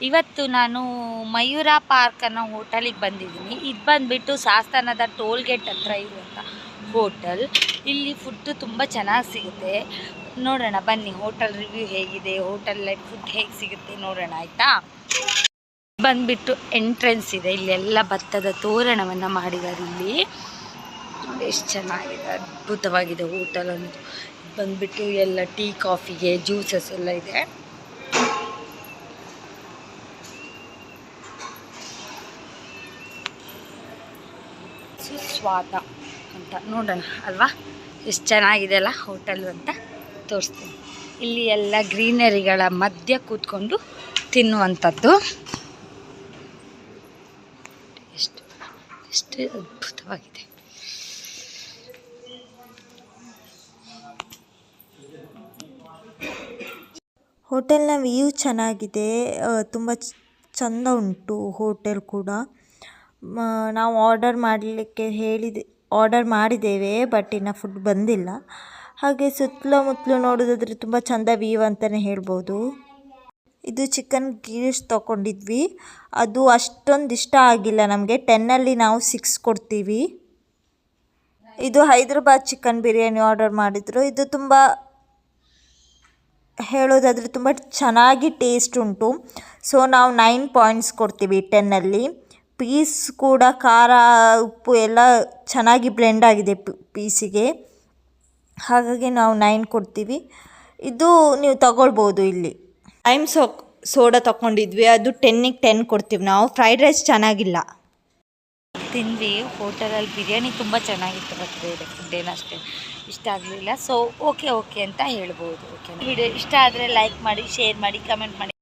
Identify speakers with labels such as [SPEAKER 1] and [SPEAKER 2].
[SPEAKER 1] ಇವತ್ತು ನಾನು ಮಯೂರ ಪಾರ್ಕ್ ಅನ್ನೋ ಹೋಟೆಲಿಗೆ ಬಂದಿದ್ದೀನಿ. ಇದು ಬಂದುಬಿಟ್ಟು ಸಾಸ್ತಾನದ ಟೋಲ್ ಗೇಟ್ ಹತ್ರ ಇರುವಂಥ ಹೋಟೆಲ್. ಇಲ್ಲಿ ಫುಡ್ಡು ತುಂಬ ಚೆನ್ನಾಗಿ ಸಿಗುತ್ತೆ. ನೋಡೋಣ ಬನ್ನಿ, ಹೋಟೆಲ್ ರಿವ್ಯೂ ಹೇಗಿದೆ, ಹೋಟೆಲ್ ಫುಡ್ ಹೇಗೆ ಸಿಗುತ್ತೆ ನೋಡೋಣ, ಆಯಿತಾ. ಬಂದುಬಿಟ್ಟು ಎಂಟ್ರೆನ್ಸ್ ಇದೆ. ಇಲ್ಲೆಲ್ಲ ಭತ್ತದ ತೋರಣವನ್ನು ಮಾಡಿದ್ದಾರೆ. ಇಲ್ಲಿ ಎಷ್ಟು ಚೆನ್ನಾಗಿದೆ, ಅದ್ಭುತವಾಗಿದೆ ಹೋಟೆಲ್ ಅಂತ. ಬಂದುಬಿಟ್ಟು ಎಲ್ಲ ಟೀ ಕಾಫಿಗೆ ಜ್ಯೂಸಸ್ ಎಲ್ಲ ಇದೆ. ಸುಸ್ವಾದ ಅಂತ ನೋಡೋಣ ಅಲ್ವಾ, ಎಷ್ಟು ಚೆನ್ನಾಗಿದೆ ಅಲ್ಲ ಹೋಟೆಲು ಅಂತ ತೋರಿಸ್ತೀನಿ. ಇಲ್ಲಿ ಎಲ್ಲ ಗ್ರೀನರಿಗಳ ಮಧ್ಯೆ ಕೂತ್ಕೊಂಡು ತಿನ್ನುವಂಥದ್ದು. ಎಷ್ಟು ಎಷ್ಟು ಅದ್ಭುತವಾಗಿದೆ.
[SPEAKER 2] ಹೋಟೆಲ್ನ ವ್ಯೂ ಚೆನ್ನಾಗಿದೆ, ತುಂಬ ಚೆಂದ ಉಂಟು ಹೋಟೆಲ್ ಕೂಡ. ನಾವು ಆರ್ಡರ್ ಮಾಡಿದ್ದೇವೆ, ಬಟ್ ಇನ್ನು ಫುಡ್ ಬಂದಿಲ್ಲ. ಹಾಗೆ ಸುತ್ತಲೂ ನೋಡೋದಾದರೆ ತುಂಬ ಚೆಂದ ವ್ಯೂ ಅಂತಲೇ ಹೇಳ್ಬೋದು. ಇದು ಚಿಕನ್ ಗೀ ರೈಸ್ ತೊಗೊಂಡಿದ್ವಿ, ಅದು ಅಷ್ಟೊಂದು ಇಷ್ಟ ಆಗಿಲ್ಲ ನಮಗೆ. 10ಅಲ್ಲಿ ನಾವು 6 ಕೊಡ್ತೀವಿ. ಇದು ಹೈದರಾಬಾದ್ ಚಿಕನ್ ಬಿರಿಯಾನಿ ಆರ್ಡರ್ ಮಾಡಿದ್ರು. ಇದು ತುಂಬ ಹೇಳೋದಾದರೆ ತುಂಬ ಚೆನ್ನಾಗಿ ಟೇಸ್ಟ್ ಉಂಟು. ಸೊ ನಾವು 9 ಪಾಯಿಂಟ್ಸ್ ಕೊಡ್ತೀವಿ 10ಅಲ್ಲಿ. ಪೀಸ್ ಕೂಡ ಖಾರ ಉಪ್ಪು ಎಲ್ಲ ಚೆನ್ನಾಗಿ ಬ್ಲೆಂಡ್ ಆಗಿದೆ ಪೀಸಿಗೆ, ಹಾಗಾಗಿ ನಾವು 9 ಕೊಡ್ತೀವಿ. ಇದು ನೀವು ತಗೊಳ್ಬೋದು. ಇಲ್ಲಿ ಲೈಮ್ ಸೋಡಾ ತೊಗೊಂಡಿದ್ವಿ, ಅದು 10ಗೆ 10 ಕೊಡ್ತೀವಿ ನಾವು. ಫ್ರೈಡ್ ರೈಸ್ ಚೆನ್ನಾಗಿಲ್ಲ.
[SPEAKER 1] ತಿಂದ್ವಿ ಹೋಟೆಲಲ್ಲಿ ಬಿರಿಯಾನಿ ತುಂಬ ಚೆನ್ನಾಗಿತ್ತು, ಬಟ್ ಬೇರೆ ಫುಡ್ ಏನಷ್ಟೇ ಇಷ್ಟ ಆಗಲಿಲ್ಲ. ಸೊ ಓಕೆ ಅಂತ ಹೇಳ್ಬೋದು. ವಿಡಿಯೋ ಇಷ್ಟ ಆದರೆ ಲೈಕ್ ಮಾಡಿ, ಶೇರ್ ಮಾಡಿ, ಕಮೆಂಟ್ ಮಾಡಿ.